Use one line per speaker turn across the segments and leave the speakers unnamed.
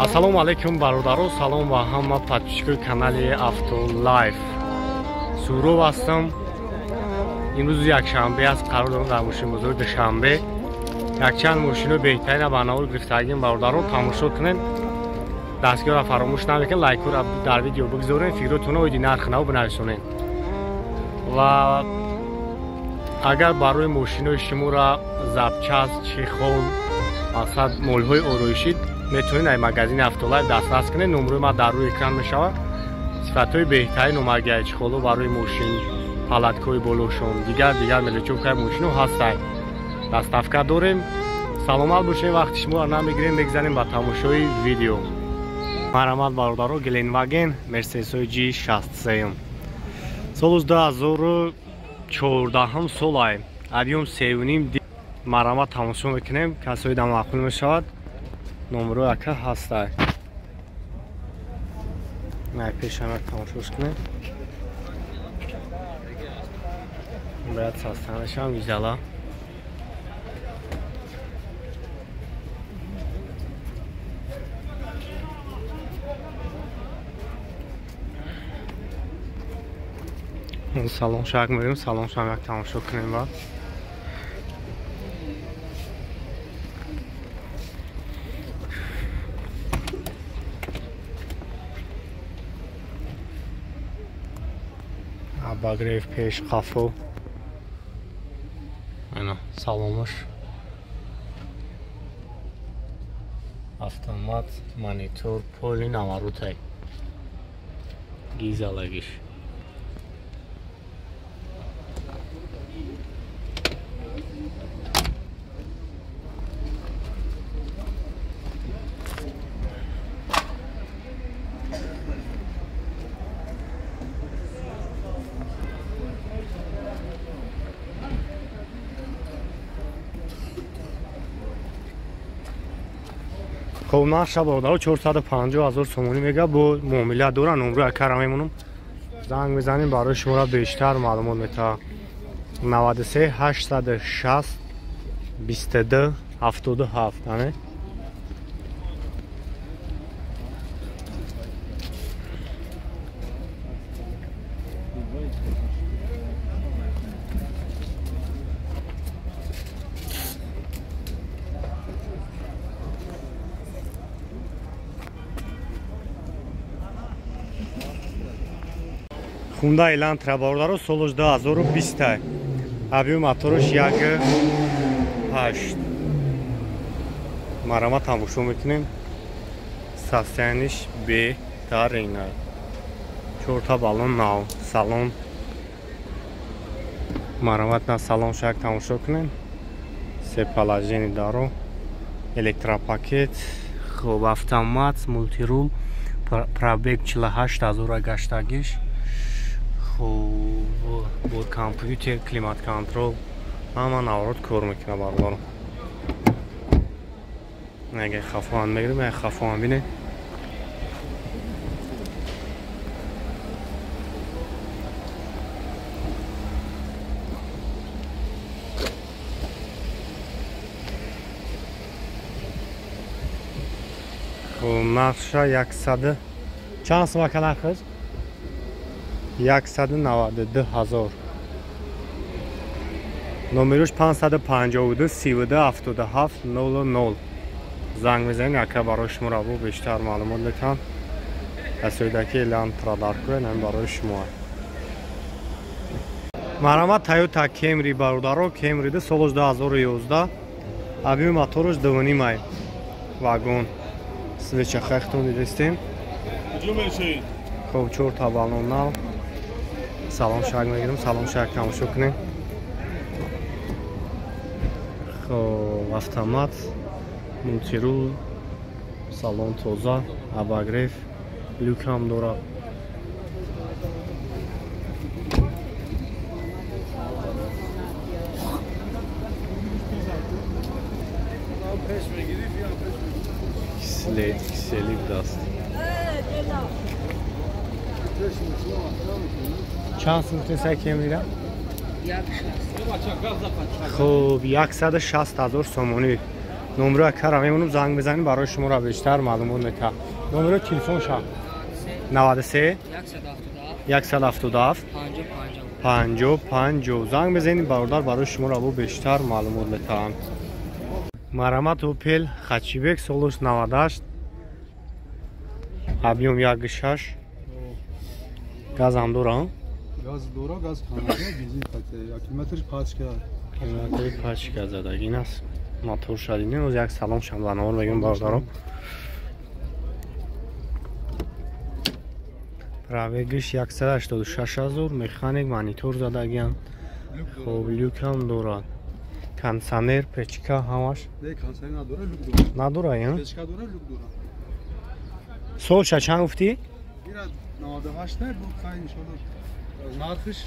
Ассалому алайкум бародаро, салом ва ҳама подписчикои канали Автолайф. Суров ҳастам. имрӯз якшанбе аст, қарор дорам дар мошини бузург душанбе якчанд мошинои беҳтарина барномаро гирифтагим бародаро тамошо кунед. Дастгиҳоро фаромӯш накунед, лайкҳоро дар видео бигзоред, фикротонро оиди нархнаво бинависонед. Ва агар барои мошинои шуморо запчаст, чихол, мақсад молҳои ороишӣ метавонед дар магазини Автолайф дастрас кунед. номерои ман дар рӯи экран мешавад. сифатҳои беҳтарин омаргаи чихолҳо барои мошин, палаткаҳои болошон, дигар мелочёвкаи мошино ҳастанд. дастафка дорем. саломат бошед. вақти шуморо намегирем, мегзарем ба тамошои видео. марҳамат бародаро, Gelenwagen Mercedes G63 соли 2014 солай объем 3.5 марҳамат тамошо мекунем. касои дамақбул мешавад. номеро яка ҳастай. най пешам як тамошош кунем. бояд састанашам визала. салон шак мерим, салон шам як тамошо кунем. бад обогрев пеш қафо, айна саломаш, автомат, монитор, поли намарутай, гизалагиш. خب نقشه بردارو 450,000 سومونی میگه. با معامله دارن. نمره اکر میمونم زنگ بزنیم برای شما را بیشتر معلومات میتا. 93 860 22 77 نه. Hyundai Elantra бародаро соли 2020 объем мотораш 1.8 марҳамат тамошо мекунем. состояниш беҳтарина. 4 та баллон нав. салон марҳамат на салон шак тамошо кунем. се положение даро, электропакет, хуб автомат, мультирул, пробег 48,000 гаштагиш. بود کامپیوتر، کلیمات کنترل، همه نوارد کار میکنه بردارم. اگه خفان میگیریم، اگه خفان بینه نقشه 100 چند سمکه نخوش؟ 192,000. номерош 552 32 77 00. زنگ بزنید که برای شما را بیشتر معلومات میتونم. اسیدکی Elantra در کنم برای شما. مرحمت تویوتا کیمری برادرو، کیمری ده سال 2011 объем моторش 2.5 واگن. سویچ خختون دیدستین. خب 4 تا بالون ناو. салон шак мегирем, салон шак тамошо кунем. хоб автомат, мультирул, салон тоза, обогрев, люк ҳам дорад. киселик даст. چند سمت سکه میرم؟ خب 160,000 سومونی نمره کارا میمونم زنگ بزنیم برای شما را بیشتر معلومات میدم. نمره تلفن شما 93 177 50 زنگ بزنید برادر برای شما را بیشتر معلومات میدم. مرامت اوپل خچیبک سولوس 98 объем 1.6 газ هم دورا
گاز دورا گاز خانواده بنزین قطعه کیلومترش 5 کرد
کیلومتری 5 کرد زدگین است موتور شدینه از یک سلام شما بنامور بگیم باردارم پراویگش 186,000 مکانیک مانیتور زدگین خوب لیوک هم دورا کانسانر پچکا همش
نه کانسانر نداره لوک دورا
ندورا یا
پچکا دورا لوک دورا
سولشا چند گفتی؟
میراد 98 نه بود خیلی انشالله نرخش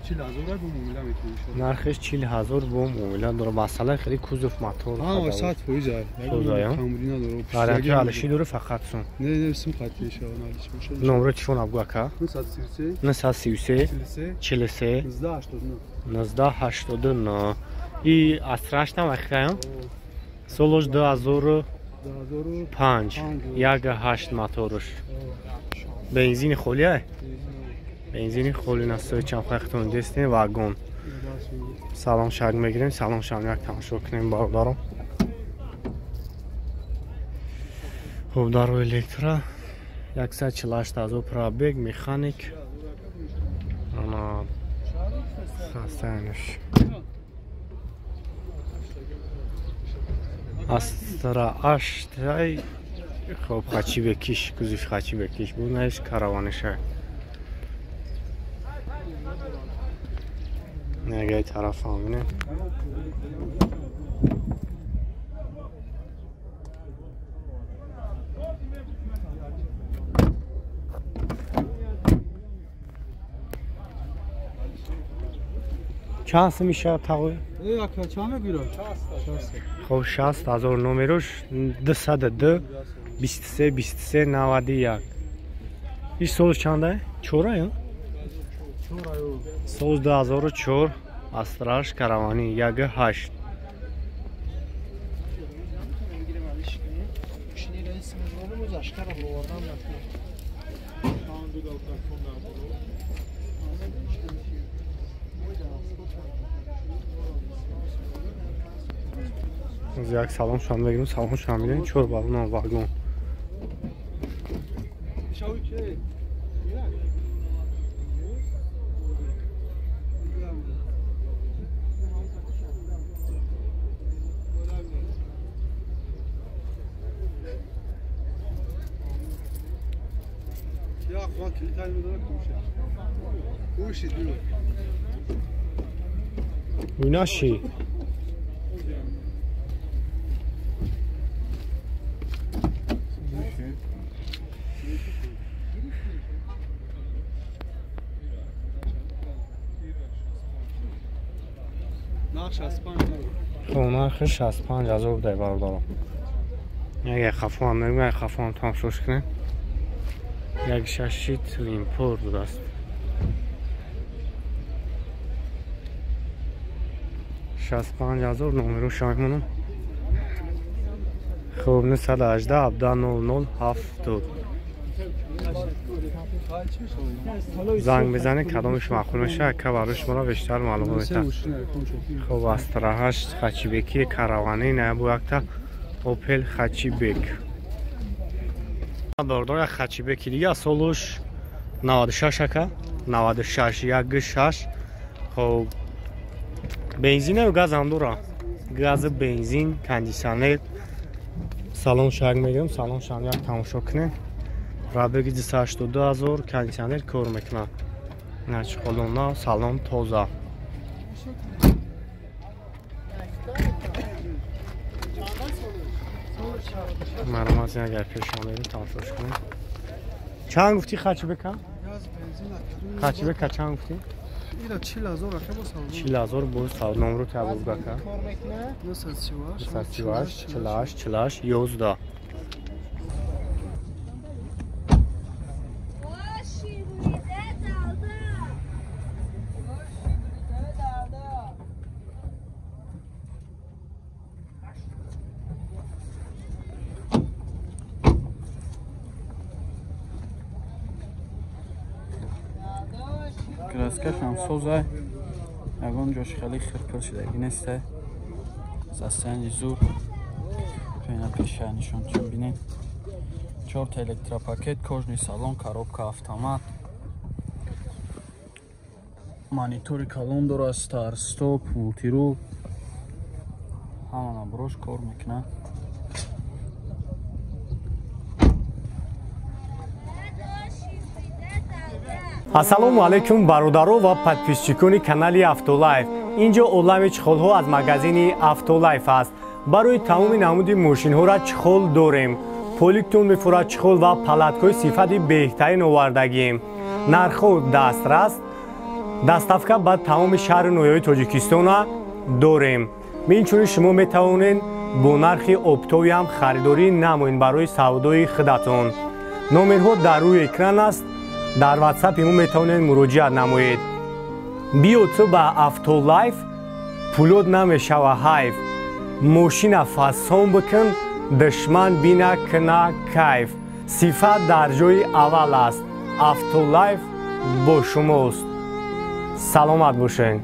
40,000 بو مولا میتونه
نرخش 40,000 بو مولا داره مسئله خیلی کوزوف موتور
ها 100 فویزه
فوزایا
کامری نداره
گارانتی علشی داره فقط سون
نه اسم قطعی شو نالش باشه
نمره تلفن ابگو اکا 933 43 1989 ای اسراشتم اخیام سولوش 2005 1.8 موتورش بنزین خولیه بنزین خولی نسته چند خواهتون دستین واگن سلام شرق میگیریم سلام شما یک تماشا کنیم باردارم خوب دارو الکترا 148,000 پرابگ مکانیک انا خستانش استرا اشتای خوب خچی بکیش گزیف خچی بکیش بود نهش کاروانشه نگه طرف همینه چند میشه تاوی؟
چند میگیره؟
خب 60,000 نمرش 202 23 23 91 ایش سولش چنده؟ چوره یا؟ سوز 2004 استراش کاروانی 1.8 از یک سلام شما بگیریم سلام شما بگیریم چور بالون واگن اینا چی؟ نرخش 65,000 بوده باردارم یک خفه هم نگم یک خفه هم تماشاش کنیم یک ششیت لیمپور است 65,000 نمره شایمونم خوب 918 17 00 70 زنگ بزنه کدامش معقول میشه که برای شما را بیشتر معلومات میدم خب استراحش خچیبکی کاروانی نه بو وقتا اوپل خچیبک باردار خچیبکی دیگه سولوش 96 که 96 1.6 خب بنزین و گاز هم داره گاز بنزین کاندیشنر سالن شارژ میگیرم سالن شام یک تماشا کنیم رابطه 282,000 کاندیشنر کار میکنه نچ خلونا سالن توزه مرمز اگر پیش آمدیم تماشاش کنیم چند گفتی خرچی بکن؟ خرچی بکن چند گفتی؟
اینا 40,000 که با سال
40,000 با سال نمرو که بود بکن
238
48 11
краскаш ҳам соза ягон ҷош хеле хирпил шудаги несте застанҷи зур туина пеша нишончун бинед 4 электропакет кожни салон коробка автомат монитори калон дорад стар стоп мултирул ҳамана брош кор мекунад
ассалому алайкум бародаро ва подписчикони канали Автолайф. Инҷо олами чихолҳо аз магазини Автолайф аст. барои тамоми намуди мошинҳоро чихол дорем. поликтон мефурад чихол ва палаткои сифати беҳтарин овардагием. нархҳо дастрас даставка ба тамоми шаҳри ноҳияи тоҷикистона дорем. инчунин шумо метавонед бо нархи оптови ҳам харидорӣ намоед барои савдои худатон. номерҳо дар рӯи экран аст. дар ватсап имо метавонед муроҷиат намоед. биё ту ба Автолайф, пулот намешава ҳайф. мошина фасон бикун, душман бина кина кайф. сифат дар ҷои аввал аст. Автолайф бо шумост. саломат бошед.